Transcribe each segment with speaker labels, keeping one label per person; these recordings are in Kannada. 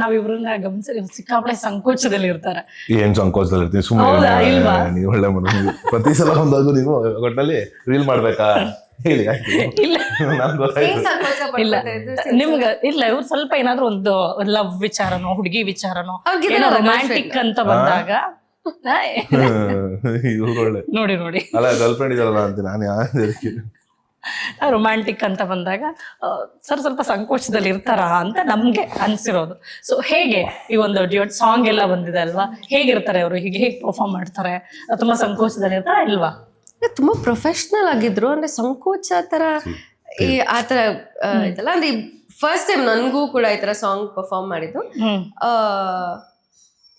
Speaker 1: ನಾವಿಬ್ರನ್ನ ಗಮನಿಸಿ ಸಿಕ್ಕಾಪಟ್ಟೆ ಸಂಕೋಚದಲ್ಲಿ ಇರ್ತಾರೆ.
Speaker 2: ಏನ್ ಸಂಕೋಚದಲ್ಲಿ ಇರ್ತೀನಿ
Speaker 1: ಹೌದಾ, ಇಲ್ವಾ?
Speaker 2: ಸುಮ್ಮನೆ ನೀವು ಒಳ್ಳೆ ಮಾಡೋದು ಪ್ರತಿ ಸಲ ಒಂದಾದ್ರು ನೀವು ಒಟ್ಟಲ್ಲಿ ರೀಲ್ ಮಾಡ್ಬೇಕಾ ಹೇಳಿ ಆಯ್ತು.
Speaker 1: ಇಲ್ಲ
Speaker 2: ನನ್ಗೆ ಗೊತ್ತಾಯ್ತು.
Speaker 1: ಇಲ್ಲ ನಿಮ್ಗ ಇಲ್ಲ, ಇವ್ರು ಸ್ವಲ್ಪ ಏನಾದ್ರು ಒಂದು ಲವ್ ವಿಚಾರನೋ ಹುಡುಗಿ ವಿಚಾರನೋ
Speaker 3: ಅವ್ರಿಗಿದ್ರೆ
Speaker 1: ಏನೋ ರೊಮ್ಯಾಂಟಿಕ್ ಅಂತ ಬಂದಾಗ
Speaker 2: ಇವ್ರು ಒಳ್ಳೆ
Speaker 1: ನೋಡಿ ನೋಡಿ
Speaker 2: ಅಲ್ಲ ಗರ್ಲ್ ಫ್ರೆಂಡ್ ಇದಾರಲ್ಲ ಅಂತ ನಾನು
Speaker 1: ರೊಮ್ಯಾಂಟಿಕ್ ಅಂತ ಬಂದಾಗ ಸ್ವಲ್ಪ ಸಂಕೋಚದಲ್ಲಿ ಇರ್ತಾರ ಅಂತ ನಮ್ಗೆ ಅನ್ಸಿರೋದು. ಸೊ ಹೇಗೆ ಈ ಒಂದು ಡ್ಯೂಟ್ ಸಾಂಗ್ ಎಲ್ಲ ಬಂದಿದೆ ಅಲ್ವಾ, ಹೇಗಿರ್ತಾರೆ ಅವರು, ಹೇಗೆ ಪರ್ಫಾರ್ಮ್ ಮಾಡ್ತಾರೆ, ತುಂಬಾ ಸಂಕೋಚದಲ್ಲಿ ಇರ್ತಾರ ಇಲ್ವಾ?
Speaker 3: ತುಂಬಾ ಪ್ರೊಫೆಷನಲ್ ಆಗಿದ್ರು, ಅಂದ್ರೆ ಸಂಕೋಚ ತರ ಆತರ ಇದೆಲ್ಲ. ಅಂದ್ರೆ ಫಸ್ಟ್ ಟೈಮ್ ನನ್ಗೂ ಕೂಡ ಈ ತರ ಸಾಂಗ್ ಪರ್ಫಾರ್ಮ್ ಮಾಡಿದ್ದು.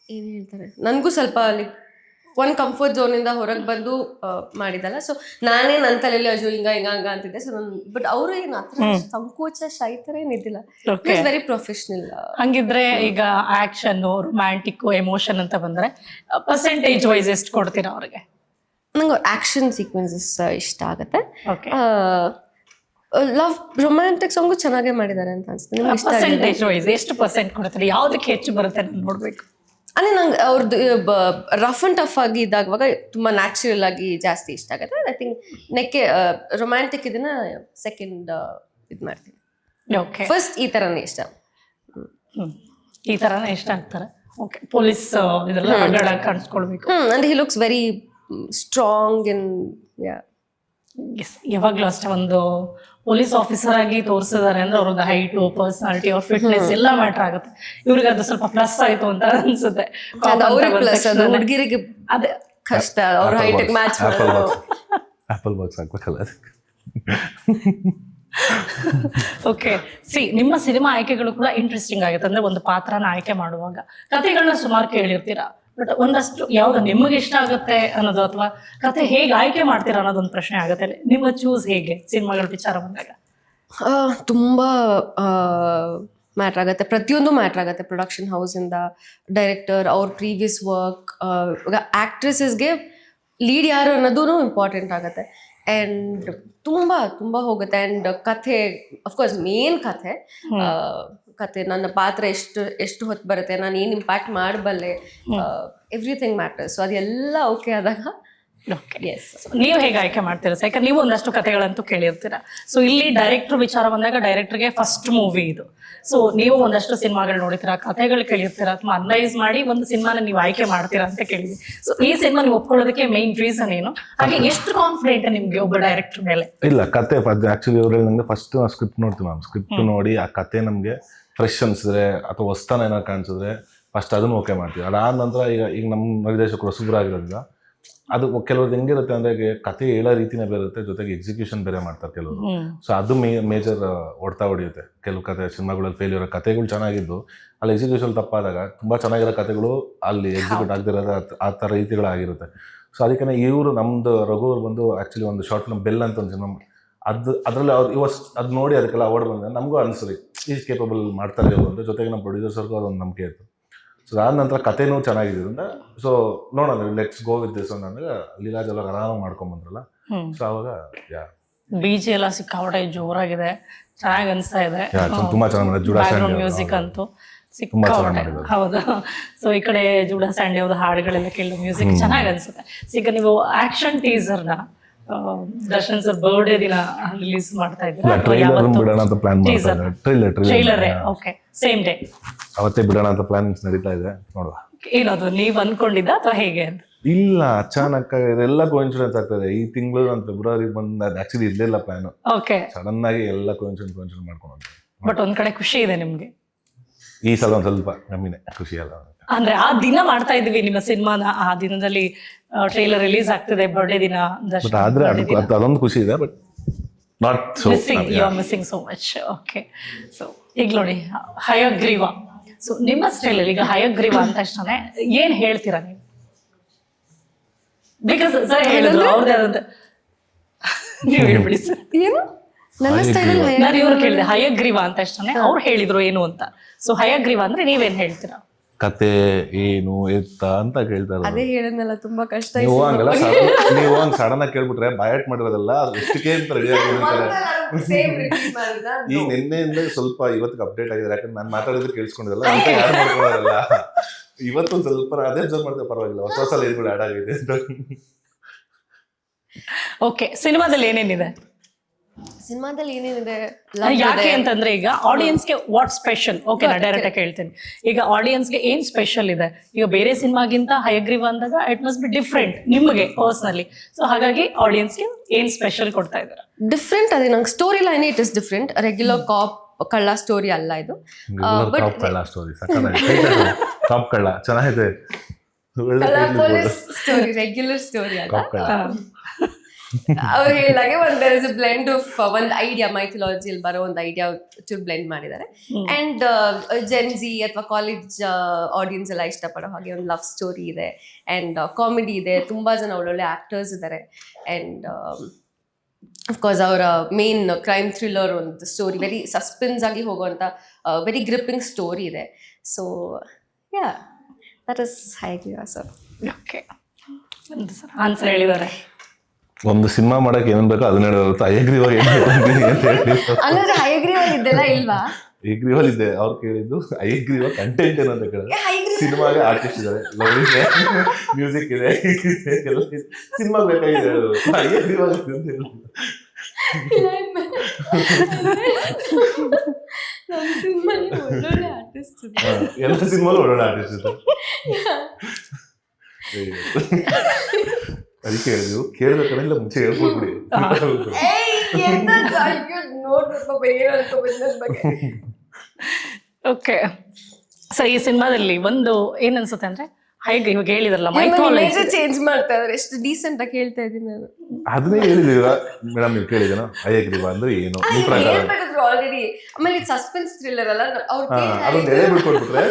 Speaker 3: ಏನ್ ಹೇಳ್ತಾರೆ, ನನ್ಗೂ ಸ್ವಲ್ಪ ಲೈಕ್ ಒಂದ್ ಕಂಫರ್ಟ್ ಝೋನ್ ಇಂದ ಹೊರಗೆ ಬಂದು ಮಾಡಿದಲ್ಲ. ಸೊ ನಾನೇ ನನ್ನ ತಲೆಯಲ್ಲಿ ಅಜು ಹಿಂಗ ಅಂತಿದ್ದೆ. ಸೊ ಬಟ್ ಅವರು ಏನ್ ಆತರ ಸಂಕೋಚ ಶೈ ತರ ಏನಿದ್ದಿಲ್ಲ, ವೆರಿ ಪ್ರೊಫೆಷನಲ್.
Speaker 1: ಹಂಗಿದ್ರೆ ಈಗ ಆಕ್ಷನ್, ರೊಮ್ಯಾಂಟಿಕ್, ಎಮೋಷನ್ ಅಂತ ಬಂದ್ರೆ ಪರ್ಸೆಂಟೇಜ್ ವೈಸ್ ಎಷ್ಟು ಕೊಡ್ತೀರಾ ಅವ್ರಿಗೆ?
Speaker 3: ನಂಗೆ ಆಕ್ಷನ್ ಸೀಕ್ವೆನ್ಸಸ್ ಇಷ್ಟ ಆಗತ್ತೆ. ಲವ್ ರೊಮ್ಯಾಂಟಿಕ್ ಸಾಂಗು ಚೆನ್ನಾಗೇ ಮಾಡಿದ್ದಾರೆ ಅಂತ ಅನ್ಸುತ್ತೆ.
Speaker 1: ಪರ್ಸೆಂಟೇಜ್ ವೈಸ್ ಎಷ್ಟು ಪರ್ಸೆಂಟ್ ಕೊಡ್ತೀರಿ? ಯಾವ್ದಕ್ಕೆ ಹೆಚ್ಚು ಬರುತ್ತೆ ನೋಡ್ಬೇಕು.
Speaker 3: ಅಂದ್ರೆ ನಂಗೆ ಅವ್ರದ್ದು ರಫ್ ಅಂಡ್ ಟಫ್ ಆಗಿ ಇದಾಗುವಾಗ ತುಂಬಾ ನ್ಯಾಚುರಲ್ ಆಗಿ ಜಾಸ್ತಿ ಇಷ್ಟ ಆಗುತ್ತೆ. ಐ ಥಿಂಕ್ ನೆಕ್ಕೆ ರೊಮ್ಯಾಂಟಿಕ್ ಇದನ್ನ ಸೆಕೆಂಡ್ ಇದು ಮಾಡ್ತೀನಿ.
Speaker 1: ಓಕೆ,
Speaker 3: ಫಸ್ಟ್ ಈ ತರನೇ ಇಷ್ಟ.
Speaker 1: ಈ ತರನೇ ಇಷ್ಟ ಆಗ್ತಾರೆ. ಓಕೆ, ಪೊಲೀಸ್ ಇದೆಲ್ಲ ಅಡ್ಡಾಡಾಗಿ ಕಾಣಿಸ್ಕೊಳ್ಬೇಕು.
Speaker 3: ಅಂದ್ರೆ ಹಿ ಲುಕ್ಸ್ ವೆರಿ ಸ್ಟ್ರಾಂಗ್ ಇನ್
Speaker 1: ಯಾವಾಗ್ಲೂ ಅಷ್ಟೇ ಒಂದು ಪೊಲೀಸ್ ಆಫೀಸರ್ ಆಗಿ ತೋರಿಸಿದಾರೆ ಅಂದ್ರೆ ಅವ್ರದ್ದು ಹೈಟ್, ಪರ್ಸನಾಲಿಟಿ, ಅವ್ರ ಫಿಟ್ನೆಸ್ ಎಲ್ಲ ಮ್ಯಾಟರ್ ಆಗುತ್ತೆ. ಇವ್ರಿಗೆ ಅದು ಸ್ವಲ್ಪ ಪ್ಲಸ್ ಆಯ್ತು ಅಂತ ಅನ್ಸುತ್ತೆ.
Speaker 3: ಹುಡುಗಿರಿಗೆ ಅದೇ ಕಷ್ಟ, ಅವ್ರ ಹೈಟ್ ಮ್ಯಾಚ್
Speaker 2: ಆಪಲ್ ಬಾಕ್ಸ್ ಹಾಕ್ಬೇಕಲ್ಲ.
Speaker 1: ಓಕೆ, ನಿಮ್ಮ ಸಿನಿಮಾ ಆಯ್ಕೆಗಳು ಕೂಡ ಇಂಟ್ರೆಸ್ಟಿಂಗ್ ಆಗುತ್ತೆ. ಅಂದ್ರೆ ಒಂದು ಪಾತ್ರನ ಆಯ್ಕೆ ಮಾಡುವಾಗ ಕಥೆಗಳನ್ನ ಸುಮಾರು ಕೇಳಿರ್ತೀರಾ, ಬಟ್ ಒಂದಷ್ಟು ಯಾವ್ದು ನಿಮಗೆ ಇಷ್ಟ ಆಗುತ್ತೆ ಅನ್ನೋದು ಅಥವಾ ಕತೆ ಹೇಗೆ ಆಯ್ಕೆ ಮಾಡ್ತೀರಾ ಅನ್ನೋದೊಂದು ಪ್ರಶ್ನೆ ಆಗುತ್ತೆ. ನಿಮ್ಮ ಚೂಸ್ ಹೇಗೆ ಸಿನಿಮಾಗಳ ವಿಚಾರ ಬಂದಾಗ?
Speaker 3: ತುಂಬಾ ಮ್ಯಾಟ್ರ್ ಆಗುತ್ತೆ, ಪ್ರತಿಯೊಂದು ಮ್ಯಾಟ್ರ್ ಆಗುತ್ತೆ. ಪ್ರೊಡಕ್ಷನ್ ಹೌಸ್ ಇಂದ ಡೈರೆಕ್ಟರ್, ಅವ್ರ ಪ್ರೀವಿಯಸ್ ವರ್ಕ್, ಆಕ್ಟ್ರೆಸಸ್ಗೆ ಲೀಡ್ ಯಾರು ಅನ್ನೋದು ಇಂಪಾರ್ಟೆಂಟ್ ಆಗುತ್ತೆ. ಆ್ಯಂಡ್ ತುಂಬಾ ಹೋಗುತ್ತೆ. ಆ್ಯಂಡ್ ಕಥೆ ಅಫ್ಕೋರ್ಸ್ ಮೇನ್ ಕಥೆ, ನನ್ನ ಪಾತ್ರ ಎಷ್ಟು ಹೊತ್ತು ಬರುತ್ತೆ, ನಾನು ಏನು ಇಂಪ್ಯಾಕ್ಟ್ ಮಾಡಬಲ್ಲೆ, ಎವ್ರಿಥಿಂಗ್ ಮ್ಯಾಟರ್ಸ್. ಸೊ ಅದೆಲ್ಲ ಓಕೆ ಆದಾಗ
Speaker 1: ನೀವು ಹೇಗೆ ಆಯ್ಕೆ ಮಾಡ್ತೀರಾ? ಯಾಕಂದ್ರೆ ನೀವು ಒಂದಷ್ಟು ಕಥೆಗಳಂತೂ ಕೇಳಿರ್ತೀರಾ. ಸೊ ಇಲ್ಲಿ ಡೈರೆಕ್ಟರ್ ವಿಚಾರ ಬಂದಾಗ ಡೈರೆಕ್ಟರ್ಗೆ ಫಸ್ಟ್ ಮೂವಿ ಇದು. ಸೊ ನೀವು ಒಂದಷ್ಟು ಸಿನಿಮಾಗಳು ನೋಡಿರ್ತೀರಾ, ಕಥೆಗಳು ಕೇಳಿರ್ತೀರಾ, ಅಥವಾ ಅನಲೈಸ್ ಮಾಡಿ ಒಂದು ಸಿನಿಮಾನ ನೀವು ಆಯ್ಕೆ ಮಾಡ್ತೀರಾ ಅಂತ ಕೇಳಿದ್ವಿ. ಸೊ ಈ ಸಿನಿಮಾ ನೀವು ಒಪ್ಕೊಳ್ಳೋದಕ್ಕೆ ಮೇನ್ ರೀಸನ್ ಏನು? ಹಾಗೆ ಎಷ್ಟು ಕಾನ್ಫಿಡೆಂಟ್ ನಿಮ್ಗೆ ಒಬ್ಬ ಡೈರೆಕ್ಟರ್ ಮೇಲೆ?
Speaker 2: ಇಲ್ಲ, ಕತೆ ಆಕ್ಚುಲಿ ಅವ್ರು ಹೇಳಿದಂಗೆ ಫಸ್ಟ್ ಸ್ಕ್ರಿಪ್ಟ್ ನೋಡ್ತೀವಿ ನಾವು. ಸ್ಕ್ರಿಪ್ಟ್ ನೋಡಿ ಆ ಕತೆ ನಮಗೆ ಫ್ರೆಶ್ ಅನ್ಸಿದ್ರೆ ಅಥವಾ ಹೊಸ್ತಾನ ಏನಾರು ಕಾಣಿಸಿದ್ರೆ ಫಸ್ಟ್ ಅದನ್ನು ಓಕೆ ಮಾಡ್ತೀವಿ. ಅದಾದ ನಂತರ ಈಗ ನಮ್ಮ ನಿರ್ದೇಶಕರು ಹೊಸಬ್ರಾಗಿರೋದ್ರಿಂದ ಅದು ಕೆಲವ್ರದ್ದು ಹೆಂಗಿರುತ್ತೆ ಅಂದರೆ ಕತೆ ಹೇಳೋ ರೀತಿನೇ ಬೇರೆ ಇರುತ್ತೆ, ಜೊತೆಗೆ ಎಕ್ಸಿಕ್ಯೂಷನ್ ಬೇರೆ ಮಾಡ್ತಾರೆ ಕೆಲವರು. ಸೊ ಅದು ಮೇಜರ್ ಹೊಡೆಯುತ್ತೆ. ಕೆಲವು ಕತೆ ಸಿನಿಮಾಗಳಲ್ಲಿ ಫೇಲ್ಯೂರ್, ಕತೆಗಳು ಚೆನ್ನಾಗಿದ್ದು ಅಲ್ಲಿ ಎಕ್ಸಿಕ್ಯೂಷನ್ ತಪ್ಪಾದಾಗ ತುಂಬ ಚೆನ್ನಾಗಿರೋ ಕತೆಗಳು ಅಲ್ಲಿ ಎಕ್ಸಿಕ್ಯೂಟ್ ಆಗದಿರೋದು ಆ ಥರ ರೀತಿಗಳಾಗಿರುತ್ತೆ. ಸೊ ಅದಕ್ಕೆ ಇವರು ನಮ್ಮದು ರಘು ಅವ್ರು ಬಂದು ಆ್ಯಕ್ಚುಲಿ ಒಂದು ಶಾರ್ಟ್ ಫಿಲ್ಮ್ ಬೆಲ್ ಅಂತ ಒಂದು ಸಿನಿಮಾ ಅದರಲ್ಲಿ ಅವ್ರು ಅದು ನೋಡಿ ಅದಕ್ಕೆಲ್ಲ ಅವಾರ್ಡ್ ಬಂದರೆ ನಮಗೂ ಅನಿಸ್ರಿ ಈಸ್ ಕೇಪಬಲ್ ಮಾಡ್ತಾರೆ ಇವರು ಅಂತ. ಜೊತೆಗೆ ನಮ್ಮ ಪ್ರೊಡ್ಯೂಸರ್ಸ್ಗೂ ಅದೊಂದು ನಂಬಿಕೆ ಇತ್ತು. ಸೊ ಅದಾದ ನಂತರ ಕಥೆನೂ ಚೆನ್ನಾಗಿದ್ದರಿಂದ ಸೊ ನೋಡೋಣ ಲೆಟ್ಸ್ ಗೋ ವಿತ್ ದಿಸ್ ಅಂದ್ರೆ ಲೀಲಾಜ್ ಎಲ್ಲ ಆರಾಮಾಗಿ ಮಾಡ್ಕೊಂಡ್ಬಂದ್ರಲ್ಲ. ಸೊ ಅವಾಗ
Speaker 1: ಬೀಜ ಎಲ್ಲ ಸಿಕ್ಕಾಪಟ್ಟೆ ಜೋರಾಗಿದೆ, ಚೆನ್ನಾಗಿ ಅನಿಸ್ತಾ ಇದೆ.
Speaker 2: ತುಂಬಾ ಚೆನ್ನಾಗಿ
Speaker 1: ಬ್ಯಾಕ್ಗ್ರೌಂಡ್ ಮ್ಯೂಸಿಕ್ ಅಂತೂ ಸಿಕ್ಕಾಪಟ್ಟೆ. ಹೌದು. ಸೊ ಈ ಕಡೆ ಜೂಡಾ ಸ್ಯಾಂಡಿ ಅವ್ರ ಹಾಡುಗಳೆಲ್ಲ ಕೇಳೋ ಮ್ಯೂಸಿಕ್ ಚೆನ್ನಾಗಿ ಅನ್ಸುತ್ತೆ. ಈಗ ನೀವು ಆಕ್ಷನ್ ಟೀಸರ್ನ ದರ್ಶನ್ ಸರ್ ಬರ್ಡೇ ದಿನ ರಿಲೀಸ್ ಮಾಡ್ತಾ ಇದ್ದೀರಾ? ಸೇಮ್ ಡೇ
Speaker 2: ಅವತ್ತೇ ಬಿಡೋಣ ಅಂತ ಪ್ಲಾನಿಂಗ್ಸ್ ನಡೀತಾ ಇದೆ, ನೋಡುವ.
Speaker 1: ಏನದು ನೀವ್ ಅನ್ಕೊಂಡಿದ್ದ ಅಥವಾ ಹೇಗೆ?
Speaker 2: ಇಲ್ಲ, ಅಚಾನಕ್ ಇದೆಲ್ಲ ಕೋಇನ್ಸಿಡೆನ್ಸ್ ಆಗ್ತದೆ. ಈ ತಿಂಗಳು ನಾನು ಫೆಬ್ರವರಿ ಬಂದ ಆಕ್ಚುಲಿ ಇರ್ಲಿಲ್ಲ ಪ್ಲಾನ್.
Speaker 1: ಓಕೆ,
Speaker 2: ಸಡನ್ ಆಗಿ ಎಲ್ಲ ಕೋಇನ್ಸಿಡೆನ್ಸ್ ಮಾಡ್ಕೊಂಡು.
Speaker 1: ಬಟ್ ಒಂದ್ ಕಡೆ ಖುಷಿ ಇದೆ ನಿಮ್ಗೆ
Speaker 2: ಈ ಸಲ ಒಂದ್ ಸ್ವಲ್ಪ ಕಮ್ಮಿನೇ ಖುಷಿ ಅಲ್ಲ.
Speaker 1: ಅಂದ್ರೆ ಆ ದಿನ ಮಾಡ್ತಾ ಇದೀವಿ ನಿಮ್ಮ ಸಿನಿಮಾನ, ಆ ದಿನದಲ್ಲಿ ಟ್ರೈಲರ್ ರಿಲೀಸ್ ಆಗ್ತಿದೆ ಬರ್ಡೇ ದಿನ.
Speaker 2: ಆದ್ರೆ ಅದೊಂದು ಖುಷಿ ಇದೆ, but not so
Speaker 1: missing so much. Okay, so ಈಗ ನೋಡಿ ಹಯಗ್ರೀವ. ಸೊ ನಿಮ್ಮ ಸ್ಟೈಲಲ್ಲಿ ಈಗ ಹಯಗ್ರೀವ ಅಂತ ತಕ್ಷಣ ಏನ್ ಹೇಳ್ತೀರಾ ನೀವು? ಬಿಕಾಸ್ ಸರ್ ಹೇಳಿದ್ರು ಅವ್ರದ್ದೇ ಆದಂತ ನೀವು ಹೇಳ್ಬಿಡಿ ಸರ್.
Speaker 3: ಏನು ನನ್ನ ಸ್ಟೈಲಲ್ಲಿ
Speaker 1: ನಾನು ಇವ್ರು ಕೇಳಿದೆ ಹಯಗ್ರೀವ ಅಂತ ತಕ್ಷಣ ಅವ್ರು ಹೇಳಿದ್ರು ಏನು ಅಂತ. ಸೊ ಹಯಗ್ರೀವ ಅಂದ್ರೆ ನೀವೇನ್ ಹೇಳ್ತೀರಾ?
Speaker 2: ಕತೆ ಏನು ಎತ್ತ ಅಂತ ಕೇಳ್ತಾ ಇರೋದು.
Speaker 3: ಅದೇ ಹೇಳಿದ್ನಲ್ಲ ತುಂಬಾ ಕಷ್ಟ.
Speaker 2: ನೀವು ಹಂಗಲ್ಲ ನೀವು ಹಂಗ್ ಸಡನ್ ಆಗಿ ಕೇಳ್ಬಿಟ್ರೆ ಬಯಾಟ್ ಮಾಡಿರೋದಲ್ಲ ಎಷ್ಟಕ್ಕೆ ಅಂತ ರೆಡಿ ಆಗಿರ್ತಾರೆ. ಈಗ ನಿನ್ನೆಯಿಂದ ಸ್ವಲ್ಪ ಇವತ್ತಿಗೆ ಅಪ್ಡೇಟ್ ಆಗಿದ್ದಾರೆ, ಯಾಕಂದ್ರೆ ನಾನು ಮಾತಾಡಿದ್ರೆ ಕೇಳಿಸ್ಕೊಂಡಿರಲ್ಲ ಅಂತ ಯಾರು ಮಾಡ್ಕೊಳ್ಳೋದಲ್ಲ. ಇವತ್ತು ಸ್ವಲ್ಪ ಅದೇ ಅಬ್ಸರ್ವ್ ಮಾಡ್ತಾರೆ, ಪರವಾಗಿಲ್ಲ ಹೊಸ ಹೊಸ ಲೈನ್ಗಳು ಆಡ್ ಆಗಿದೆ ಅಂತ.
Speaker 1: ಓಕೆ, ಸಿನಿಮಾದಲ್ಲಿ ಏನೇನಿದೆ?
Speaker 3: ಸಿನಿಮಾದಲ್ಲಿ ಏನೇನಿದೆ
Speaker 1: ಯಾಕೆ ಅಂತಂದ್ರೆ ಈಗ ಆಡಿಯನ್ಸ್ಗೆ ವಾಟ್ ಸ್ಪೆಷಲ್? ಓಕೆ, ನಾ ಡೈರೆಕ್ಟ್ ಆಗಿ ಹೇಳ್ತೀನಿ. ಈಗ ಆಡಿಯನ್ಸ್ಗೆ ಏನ್ ಸ್ಪೆಷಲ್ ಇದೆ? ಈಗ ಬೇರೆ ಸಿನಿಮಾಗಿಂತ ಹಯಗ್ರೀವ ಅಂದಾಗ ಇಟ್ ಮಸ್ಟ್ ಬಿ ಡಿಫ್ರೆಂಟ್ ನಿಮಗೆ ಪರ್ಸನಲಿ. ಸೊ ಹಾಗಾಗಿ ಆಡಿಯನ್ಸ್ಗೆ ಏನ್ ಸ್ಪೆಷಲ್ ಕೊಡ್ತಾ ಇದ್ದಾರೆ?
Speaker 3: ಡಿಫ್ರೆಂಟ್ ಅದೇ ನಂಗೆ story line it is different. Regular cop ಕಳ್ಳ ಸ್ಟೋರಿ ಅಲ್ಲ ಇದು.
Speaker 2: ಟಾಪ್ ಕಳ್ಳ ಸ್ಟೋರಿ ಟಾಪ್ ಕಳ್ಳ ಚೆನ್ನಾಗಿದೆ.
Speaker 3: ಸ್ಟೋರಿ ರೆಗ್ಯುಲರ್ ಸ್ಟೋರಿ ಅಲ್ಲ. ಅವ್ರು ಹೇಳಿದಾಗೆ ಒಂದು ಬ್ಲೆಂಡ್ ಆಫ್ ಒಂದು ಐಡಿಯಾ, ಮೈಥಾಲಜಿಯಲ್ಲಿ ಬರೋ ಒಂದು ಐಡಿಯಾ ಚೂರು ಬ್ಲೆಂಡ್ ಮಾಡಿದ್ದಾರೆ. ಅಂಡ್ ಜೆನ್ಜಿ ಅಥವಾ ಕಾಲೇಜ್ ಆಡಿಯನ್ಸ್ ಎಲ್ಲ ಇಷ್ಟಪಡೋ ಹಾಗೆ ಒಂದು ಲವ್ ಸ್ಟೋರಿ ಇದೆ, ಅಂಡ್ ಕಾಮಿಡಿ ಇದೆ, ತುಂಬಾ ಜನ ಒಳ್ಳೊಳ್ಳೆ ಆಕ್ಟರ್ಸ್ ಇದ್ದಾರೆ. ಅಂಡ್ ಅಫ್ಕೋರ್ಸ್ ಅವರ ಮೇನ್ ಕ್ರೈಮ್ ಥ್ರಿಲ್ಲರ್ ಒಂದು ಸ್ಟೋರಿ, ವೆರಿ ಸಸ್ಪೆನ್ಸ್ ಆಗಿ ಹೋಗುವಂಥ ವೆರಿ ಗ್ರಿಪ್ಪಿಂಗ್ ಸ್ಟೋರಿ ಇದೆ. So yeah, that is Hayagriva sir.
Speaker 1: Okay, answer ಹೇಳಿದ್ದಾರೆ.
Speaker 2: ಒಂದು ಸಿನಿಮಾ ಮಾಡಕ್ ಏನೇನ್ ಬೇಕೋ ಅದನ್ನ ಹೇಳಿದ್ರು. ಹಯಗ್ರೀವ ಅಂತ ಹೇಳಿ
Speaker 3: ಹಂಗಾದ್ರೆ ಹಯಗ್ರೀವ ಇದ್ದೆಲ್ಲ ಇಲ್ವಾ?
Speaker 2: ಹಯಗ್ರೀವಲ್ ಇದೆ. ಅವ್ರು ಕೇಳಿದ್ದು ಹಯಗ್ರೀವ ಕಂಟೆಂಟ್ ಏನು ಅಂತ ಕೇಳಿದ್ರೆ, ಸಿನಿಮಾಗೆ ಆರ್ಟಿಸ್ಟ್ ಇದ್ದಾರೆ, ಲವ್ ಇದೆ, ಮ್ಯೂಸಿಕ್ ಇದೆ, ಎಲ್ಲ ಸಿನಿಮಾ ಬೇಕಾಗಿದೆ. ಹಯಗ್ರೀವ ಅಂತ ಹೇಳಿ ಎಲ್ಲ ಸಿನಿಮಾಲು ಒಳ್ಳೊಳ್ಳೆ ಆರ್ಟಿಸ್ಟ್ ಇದ್ದಾರೆ. ಅದಕ್ಕೆ ಹೇಳಿದ್ವು, ಕೇಳಿದ ಕಡೆ ಇಲ್ಲ ಮುಂಚೆ ಹೇಳ್ಕೊಟ್ಬಿಡಿ.
Speaker 1: ಓಕೆ, ಸರ್ ಈ ಸಿನಿಮಾದಲ್ಲಿ ಒಂದು ಏನ್ ಅನ್ಸುತ್ತೆ ಅಂದ್ರೆ, ಹೇಗೆ ಇವಾಗ ಹೇಳಿದ್ರಲ್ಲ ಮೈಥಾಲಜಿ
Speaker 3: ಚೇಂಜ್ ಮಾಡ್ತಾ ಇದ್ದಾರೆ. ಎಷ್ಟು ಡೀಸೆಂಟ್ ಆಗಿ ಹೇಳ್ತಾ ಇದ್ದೀನಿ ನಾನು.
Speaker 2: ಅದನ್ನೇ ಹೇಳಿದೀವ ಮೇಡಮ್, ನೀವು ಕೇಳಿದೇನೋ ಹಯಗ್ರೀವ ಅಂದ್ರೆ ಏನು ನಿಮ್ಮ ಪ್ರಕಾರ?
Speaker 3: ಆಲ್ರೆಡಿ. ಆಮೇಲೆ ಸಸ್ಪೆನ್ಸ್ ಥ್ರಿಲ್ಲರ್ ಅಲ್ಲ,
Speaker 2: ಅದನ್ನ ಎಳೆ ಬಿಟ್ಕೊಟ್ಬಿಟ್ರೆ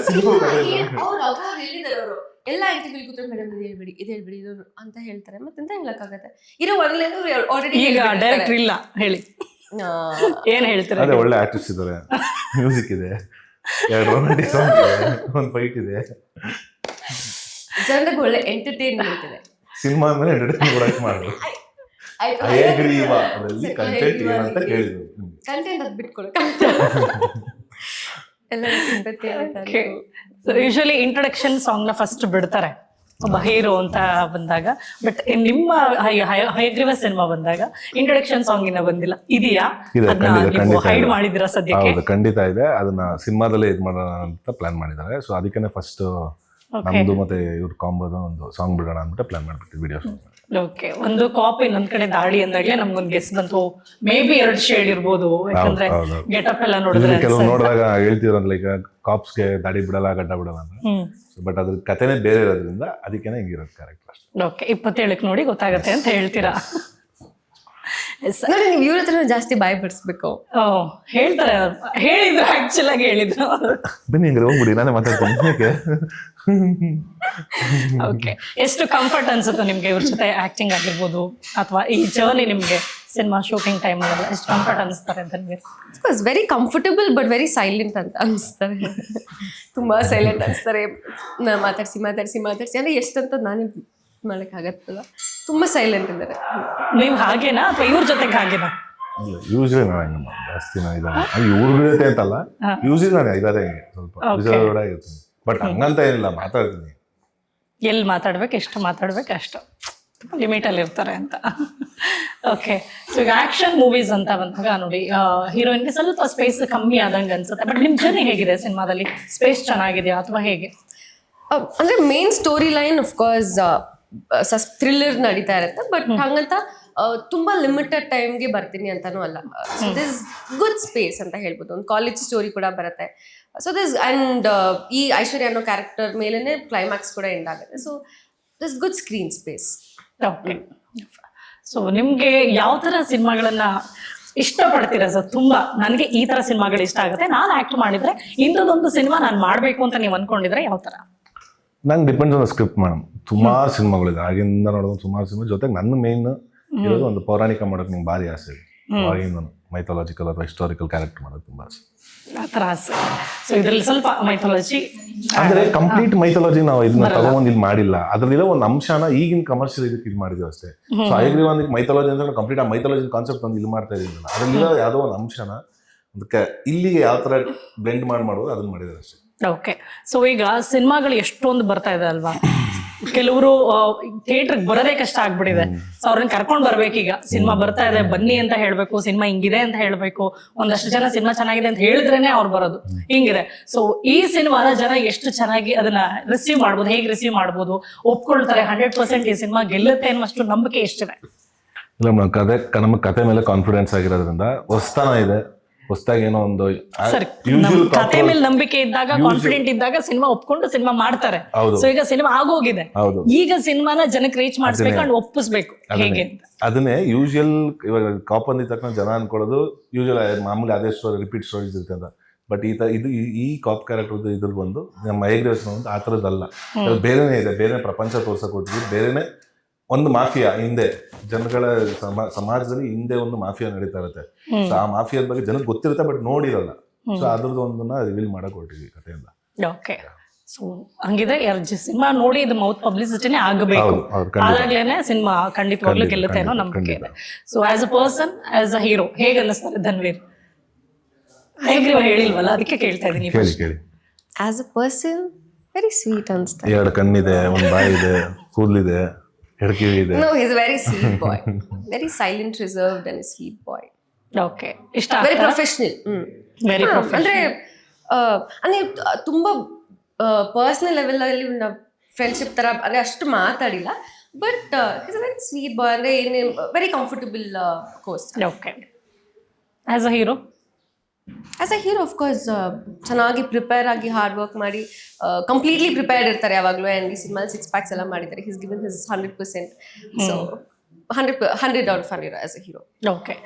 Speaker 3: ಅವರು ಎಲ್ಲ ಇಂಟರ್ವ್ಯೂ ಕೂತ್ರೆ ಮೇಡಮ್ ಇದು ಹೇಳ್ಬಿಡಿ, ಇದು ಹೇಳ್ಬಿಡಿ, ಇದು ಅಂತ ಹೇಳ್ತಾರೆ. ಮತ್ತೆಂತ ಹೇಳಕ್ಕಾಗತ್ತೆ? ಇರೋ ಒಂದ್ಲೇ ಆಲ್ರೆಡಿ.
Speaker 1: ಈಗ ಡೈರೆಕ್ಟರ್ ಇಲ್ಲ ಹೇಳಿ, ಏನ್ ಹೇಳ್ತಾರೆ?
Speaker 2: ಅದೇ ಒಳ್ಳೆ ಆರ್ಟಿಸ್ಟ್ ಇದ್ದಾರೆ, ಮ್ಯೂಸಿಕ್ ಇದೆ, 2 ರೊಮ್ಯಾಂಟಿಕ್ ಸಾಂಗ್ ಇದೆ, ಒಂದು ಫೈಟ್ ಇದೆ,
Speaker 3: ಜನರಿಗೆ ಒಳ್ಳೆ ಎಂಟರ್ಟೈನ್ಮೆಂಟ್ ಇದೆ.
Speaker 2: ಸಿನಿಮಾ ಮೇಲೆ ಎಂಟರ್ಟೈನ್ ಕೊಡಕ್ಕೆ ಮಾಡಿದ್ರು. ಹಯಗ್ರೀವ ಅದರಲ್ಲಿ ಕಂಟೆಂಟ್ ಏನಂತ ಕೇಳಿದ್ರು.
Speaker 3: ಕಂಟೆಂಟ್ ಅದು ಬಿಟ್ಕೊಡಕ್ ಎಲ್ಲ
Speaker 1: ಯೂಶಲಿ ಇಂಟ್ರೊಡಕ್ಷನ್ ಸಾಂಗ್ ನ ಫಸ್ಟ್ ಬಿಡ್ತಾರೆ ಒಬ್ಬ ಹೀರೋ ಅಂತ ಬಂದಾಗ. ಬಟ್ ನಿಮ್ಮ ಹಯಗ್ರೀವ ಸಿನಿಮಾ ಬಂದಾಗ ಇಂಟ್ರೊಡಕ್ಷನ್ ಸಾಂಗ್ ಇನ್ನ ಬಂದಿಲ್ಲ, ಇದೆಯಾ? ಹೈಡ್ ಮಾಡಿದಿರಾ ಸದ್ಯಕ್ಕೆ?
Speaker 2: ಹೌದು, ಖಂಡಿತ ಇದೆ. ಅದನ್ನ ಸಿನಿಮಾದಲ್ಲೇ ಇದು ಮಾಡೋಣ ಅಂತ ಪ್ಲಾನ್ ಮಾಡಿದ್ದಾರೆ. ಸೊ ಅದಕ್ಕೆ ಫಸ್ಟ್ ನಮ್ದು ಮತ್ತೆ ಇವ್ರ ಕಾಂಬೋದ ಒಂದು ಸಾಂಗ್ ಬಿಡೋಣ ಅಂದ್ಬಿಟ್ಟು ಪ್ಲಾನ್ ಮಾಡ್ಬಿಟ್ಟಿದ್ವಿ, ವಿಡಿಯೋ ಸಾಂಗ್.
Speaker 1: ಓಕೆ, ಒಂದು ಕಾಪಿ ಇನ್ನೊಂದ್ ಕಡೆ ದಾಡಿ ಅಂದಾಗ್ಲೇ ನಮ್ಗೊಂದು ಗೆಸ್ ಬಂತು, ಮೇ ಬಿ 2 ಶೇಡ್ ಇರ್ಬೋದು. ಯಾಕಂದ್ರೆ ಗೆಟಪ್ ಎಲ್ಲ ನೋಡಿದ್ರೆ
Speaker 2: ಕೆಲವು ನೋಡಿದಾಗ ಹೇಳ್ತಿದ್ರಂತ, ಈಗ ಕಾಪ್ಸ್ಗೆ ದಾಡಿ ಬಿಡಲ್ಲ, ಗಡ್ಡ ಬಿಡಲ್ಲ ಅಂತ. ಬಟ್ ಅದ್ರ ಕಥೆನೇ ಬೇರೆ ಇರೋದ್ರಿಂದ ಅದಕ್ಕೇನೆ ಹಿಂಗಿರೋದು ಕ್ಯಾರೆಕ್ಟರ್ ಅಷ್ಟೇ.
Speaker 1: ಓಕೆ, 27ಕ್ಕೆ ನೋಡಿ ಗೊತ್ತಾಗತ್ತೆ ಅಂತ ಹೇಳ್ತೀರಾ?
Speaker 3: ನೋಡಿ, ನೀವು ಇವ್ರ ಹತ್ರ ಜಾಸ್ತಿ ಬಾಯ್ ಬಿಡಿಸ್ಬೇಕು.
Speaker 1: ಹೇಳ್ತಾರೆ, ಹೇಳಿದ್ರು, ಆಕ್ಚುಲ್ ಆಗಿ ಹೇಳಿದ್ರು.
Speaker 2: ಬನ್ನಿ ಹಂಗಾರೆ ಹೋಗ್ಬಿಡಿ, ನಾನೇ ಮಾತಾಡ್ತೀನಿ.
Speaker 1: ಓಕೆ, ಎಷ್ಟು ಕಂಫರ್ಟ್ ಅನ್ಸುತ್ತೆ ನಿಮ್ಗೆ ಇವ್ರ ಜೊತೆ ಆಕ್ಟಿಂಗ್ ಆಗಿರ್ಬೋದು, ಅಥವಾ ಈ ಜರ್ನಿ ನಿಮ್ಗೆ ಸಿನಿಮಾ ಶೂಟಿಂಗ್ ಟೈಮ್ ಅಲ್ಲ ಎಷ್ಟು ಕಂಫರ್ಟ್ ಅನಿಸ್ತಾರೆ ಅಂತ ನಿಮಗೆ?
Speaker 3: Very comfortable but very silent ಅಂತ ಅನಿಸ್ತಾರೆ. ತುಂಬಾ ಸೈಲೆಂಟ್ ಅನಿಸ್ತಾರೆ. ಮಾತಾಡ್ಸಿ ಅಂದ್ರೆ ಎಷ್ಟಂತ ನಾನೇ ಮಾಡಕ್ಕಾಗತ್ತಲ್ಲ, ತುಂಬಾ ಸೈಲೆಂಟ್ ಇದ್ದಾರೆ.
Speaker 1: ನೀವು ಹಾಗೇನಾ ಅಥವಾ ಇವ್ರ ಜೊತೆಗೆ ಹಾಗೇನಾ?
Speaker 2: ಯೂಸ್ಲಿ ನಾನು ಜಾಸ್ತಿ ಇವ್ರ ಜೊತೆ ಅಂತಲ್ಲ, ಯೂಸ್ಲಿ ನಾನು ಇದಾರೆ ಸ್ವಲ್ಪ ರಿಸರ್ವ್ಡ್ ಆಗಿರ್ತೀನಿ. ಬಟ್ ಹಂಗಂತ ಏನಿಲ್ಲ, ಮಾತಾಡ್ತೀನಿ.
Speaker 1: ಎಲ್ಲಿ ಮಾತಾಡ್ಬೇಕು, ಎಷ್ಟು ಮಾತಾಡ್ಬೇಕು ಅಷ್ಟು ಲಿಮಿಟ್ ಅಲ್ಲಿ ಇರ್ತಾರೆ ಅಂತ. ಓಕೆ, ಸೊ ಈಗ ಆಕ್ಷನ್ ಮೂವೀಸ್ ಅಂತ ಬಂದಾಗ ನೋಡಿ, ಹೀರೋಯಿನ್ಗೆ ಸ್ವಲ್ಪ ಸ್ಪೇಸ್ ಕಮ್ಮಿ ಆದಂಗೆ ಅನ್ಸುತ್ತೆ. ಬಟ್ ನಿಮ್ ಜರ್ನಿ ಹೇಗಿದೆ ಸಿನಿಮಾದಲ್ಲಿ? ಸ್ಪೇಸ್ ಚೆನ್ನಾಗಿದೆಯಾ ಅಥವಾ ಹೇಗೆ?
Speaker 3: ಅಂದ್ರೆ main story line of course thriller ನಡೀತಾ ಇರುತ್ತೆ. ಬಟ್ ಹಂಗಂತ ತುಂಬಾ ಲಿಮಿಟೆಡ್ ಟೈಮ್ಗೆ ಬರ್ತೀನಿ ಅಂತಾನೂ ಅಲ್ಲ. ಸೊ ದಿಸ್ ಗುಡ್ ಸ್ಪೇಸ್ ಅಂತ ಹೇಳ್ಬೋದು. ಒಂದು ಕಾಲೇಜ್ ಸ್ಟೋರಿ ಕೂಡ ಬರುತ್ತೆ. ಸೊ ದಿಸ್ ಅಂಡ್ ಈ ಐಶ್ವರ್ಯ ಅನ್ನೋ ಕ್ಯಾರೆಕ್ಟರ್ ಮೇಲೇನೆ ಕ್ಲೈಮ್ಯಾಕ್ಸ್ ಕೂಡ ಎಂಡ್ ಆಗುತ್ತೆ. So this good screen space.
Speaker 1: Okay, so ನಿಮ್ಗೆ ಯಾವ ತರ ಸಿನಿಮಾಗಳನ್ನ ಇಷ್ಟಪಡ್ತೀರಾ ಸರ್? ತುಂಬಾ ನನಗೆ ಈ ತರ ಸಿನಿಮಾಗಳು ಇಷ್ಟ ಆಗುತ್ತೆ, ನಾನು ಆಕ್ಟ್ ಮಾಡಿದ್ರೆ ಇಂಥದ್ದೊಂದು ಸಿನಿಮಾ ನಾನು ಮಾಡ್ಬೇಕು ಅಂತ ನೀವು ಅನ್ಕೊಂಡಿದ್ರೆ ಯಾವ ತರ?
Speaker 2: ನಂಗೆ ಡಿಪೆಂಡ್ಸ್ ಆನ್ ಸ್ಕ್ರಿಪ್ಟ್ ಮೇಡಮ್. ಸುಮಾರು ಸಿನಿಮಾಗಳಿದೆ, ಆಗಿಂದ ನೋಡೋದು ಸುಮಾರು ಸಿನಿಮಾ. ಜೊತೆಗೆ ನನ್ನ ಮೇನ್ ಇರೋದು ಒಂದು ಪೌರಾಣಿಕ ಮಾಡೋಕೆ ನಂಗೆ ಭಾರಿ ಆಸೆ ಇದೆ. ಆಗಿಂದ ಮೈಥಾಲಜಿಕಲ್ ಅಥವಾ ಹಿಸ್ಟಾರಿಕಲ್ ಕ್ಯಾರೆಕ್ಟರ್ ಮಾಡೋದು ತುಂಬ ಆಸೆ.
Speaker 1: ಆ ಥರ ಆಸೆ. ಸೊ ಇದರಲ್ಲಿ ಸ್ವಲ್ಪ ಮೈಥಾಲಜಿ
Speaker 2: ಅಂದ್ರೆ ಕಂಪ್ಲೀಟ್ ಮೈಥಾಲಜಿ ನಾವು ಇದನ್ನ ತಗೊಂಡ್ ಇಲ್ಲಿ ಮಾಡಿಲ್ಲ, ಅದ್ರಲ್ಲಿರೋ ಒಂದು ಅಂಶನ ಈಗಿನ ಕಮರ್ಷಿಯಲ್ ಇದಕ್ಕೆ ಇದು ಮಾಡಿದ್ವಿ ಅಷ್ಟೇ. ಸೊ ಹಯಗ್ರೀವ ಮೈಥಾಲಜಿ ಅಂತ ಕಂಪ್ಲೀಟ್ ಆ ಮೈಥಾಲಜಿ ಕಾನ್ಸೆಪ್ಟ್ ಒಂದು ಇಲ್ಲಿ ಮಾಡ್ತಾ ಇದೀನಿ, ಅದ್ರಲ್ಲಿರೋ ಯಾವುದೋ ಒಂದು ಅಂಶನ ಅದಕ್ಕೆ ಇಲ್ಲಿಗೆ ಯಾವ ತರ ಬ್ಲೆಂಡ್ ಮಾಡೋದು ಅದನ್ನ ಮಾಡಿದ್ದಾರೆ ಅಷ್ಟೇ.
Speaker 1: ಓಕೆ. ಸೊ ಈಗ ಸಿನಿಮಾಗಳು ಎಷ್ಟೊಂದು ಬರ್ತಾ ಇದೆ ಅಲ್ವಾ, ಕೆಲವರು ಥಿಯೇಟರ್ಗೆ ಬರೋದೇ ಕಷ್ಟ ಆಗ್ಬಿಟ್ಟಿದೆ. ಸೊ ಅವ್ರನ್ನ ಕರ್ಕೊಂಡ್ ಬರ್ಬೇಕೀಗ, ಸಿನಿಮಾ ಬರ್ತಾ ಇದೆ ಬನ್ನಿ ಅಂತ ಹೇಳ್ಬೇಕು, ಸಿನಿಮಾ ಹಿಂಗಿದೆ ಅಂತ ಹೇಳ್ಬೇಕು, ಒಂದಷ್ಟು ಜನ ಸಿನಿಮಾ ಚೆನ್ನಾಗಿದೆ ಅಂತ ಹೇಳಿದ್ರೇನೆ ಅವ್ರು ಬರೋದು, ಹಿಂಗಿದೆ. ಸೊ ಈ ಸಿನಿಮಾನ ಜನ ಎಷ್ಟು ಚೆನ್ನಾಗಿ ಅದನ್ನ ರಿಸೀವ್ ಮಾಡ್ಬೋದು, ಹೇಗೆ ರಿಸೀವ್ ಮಾಡ್ಬೋದು, ಒಪ್ಕೊಳ್ತಾರೆ 100% ಈ ಸಿನಿಮಾ ಗೆಲ್ಲುತ್ತೆ ಅನ್ನೋಷ್ಟು ನಂಬಿಕೆ ಎಷ್ಟಿದೆ?
Speaker 2: ಇಲ್ಲ, ನಮ್ಮ ಕತೆ ಮೇಲೆ ಕಾನ್ಫಿಡೆನ್ಸ್ ಆಗಿರೋದ್ರಿಂದ ಹೊಸತನ ಇದೆ, ಹೊಸದಾಗಿ ಏನೋ ಒಂದು
Speaker 1: ಸರಿ, ಕತೆ ಮೇಲೆ ನಂಬಿಕೆ ಇದ್ದಾಗ, ಕಾನ್ಫಿಡೆಂಟ್ ಇದ್ದಾಗ ಸಿನಿಮಾ ಒಪ್ಕೊಂಡು ಸಿನಿಮಾ ಮಾಡ್ತಾರೆ. ಸೊ ಈಗ ಸಿನಿಮಾ ಆಗೋಗಿದೆ, ಈಗ ಸಿನಿಮಾನ ಜನಕ್ಕೆ ರೀಚ್ ಮಾಡಿಸ್ಬೇಕು ಅಂಡ್ ಒಪ್ಪಿಸ್ಬೇಕು ಹೇಗೆ ಅಂತ.
Speaker 2: ಅದನ್ನೇ ಯೂಶುವಲ್ ಇವಾಗ ಕಾಪ್ ಅಂದಿದ ತಕ್ಷಣ ಜನ ಅನ್ಕೊಳ್ಳೋದು ಯೂಶುವಲ್ ಮಾಮೂಲಿ ಅದೇ ಸ್ಟೋರಿ ರಿಪೀಟ್ ಸ್ಟೋರೀಸ್ ಇರುತ್ತೆ ಅಂತ. ಬಟ್ ಈ ಕಾಪ್ ಕ್ಯಾರೆಕ್ಟರ್ ಇದ್ರ ಬಂದು ನಮ್ಮ ಹಯಗ್ರೀವ ಆ ಥರದ್ದಲ್ಲ, ಬೇರೆನೇ ಇದೆ, ಬೇರೆ ಪ್ರಪಂಚ ತೋರ್ಸಕ್ ಕೊಟ್ಟಿದ್ವಿ, ಬೇರೆನೆ ಒಂದು ಮಾಫಿಯಾ ಹಿಂದೆ ಜನಗಳ ಸಮಾಜದಲ್ಲಿ ಹಿಂದೆ ಒಂದು ಮಾಫಿಯಾ ನಡೀತಾ ಇರುತ್ತೆ. ಸೊ ಆ ಮಾಫಿಯಾದ ಬಗ್ಗೆ ಜನಕ್ಕೆ ಗೊತ್ತಿರುತ್ತೆ ಬಟ್ ನೋಡಿರಲ್ಲ. ಸೊ ಅದ್ರದ್ದು ಒಂದನ್ನ ರಿವೀಲ್ ಮಾಡಕ್ ಹೊರಟಿದ್ವಿ ಕಥೆಯಿಂದ.
Speaker 1: ಓಕೆ. ಸೊ ಹಂಗಿದ್ರೆ ಸಿನಿಮಾ ನೋಡಿ ಇದು ಮೌತ್ ಪಬ್ಲಿಸಿಟಿನೇ ಆಗಬೇಕು, ಆದಾಗ್ಲೇನೆ ಸಿನಿಮಾ ಖಂಡಿತವಾಗ್ಲೂ ಗೆಲ್ಲುತ್ತೆ ಅನ್ನೋ ನಂಬಿಕೆ ಇದೆ. So as a person, as a hero ಹೇಗೆ ಅನ್ನಿಸ್ತಾರೆ ಧನ್ವೀರ್? ಹಯಗ್ರೀವ ಹೇಳಿಲ್ವಲ್ಲ, ಅದಕ್ಕೆ ಕೇಳ್ತಾ ಇದೀನಿ.
Speaker 2: ಕೇಳಿ.
Speaker 3: As a person very sweet ಅನ್ಸ್ತಾರೆ.
Speaker 2: 2 ಕಣ್ಣಿದೆ, ಒಂದು ಬಾಯಿ ಇದೆ, ಕೂದಲಿದೆ, ಹೆಡ್ಕಿವಿ ಇದೆ.
Speaker 3: No, he's a very sweet boy. Very silent, reserved and a sweet boy.
Speaker 1: Okay. ಇಷ್ಟ
Speaker 3: Very professional.
Speaker 1: ವೆರಿ
Speaker 3: ಅಂದ್ರೆ ಅಂದ್ರೆ ತುಂಬಾ ಪರ್ಸನಲ್ ಲೆವೆಲ್ ಅಲ್ಲಿ ನಾವು ಫ್ರೆಂಡ್ಶಿಪ್ ತರ ಅಂದ್ರೆ ಅಷ್ಟು ಮಾತಾಡಿಲ್ಲ, but is a very sweet boy. ಅಂದ್ರೆ very comfortable course.
Speaker 1: Okay. As a hero?
Speaker 3: As a hero of course ಚೆನ್ನಾಗಿ ಪ್ರಿಪೇರ್ ಆಗಿ ಹಾರ್ಡ್ ವರ್ಕ್ ಮಾಡಿ ಕಂಪ್ಲೀಟ್ಲಿ ಪ್ರಿಪೇರ್ಡ್ ಇರ್ತಾರೆ ಯಾವಾಗಲೂ. ಆ್ಯಂಡ್ ಈ ಸಿನಿಮಾ 6 packs ಎಲ್ಲ ಮಾಡಿದ್ದಾರೆ. His given his 100%. So 100 out of 100 as a hero.
Speaker 1: Okay.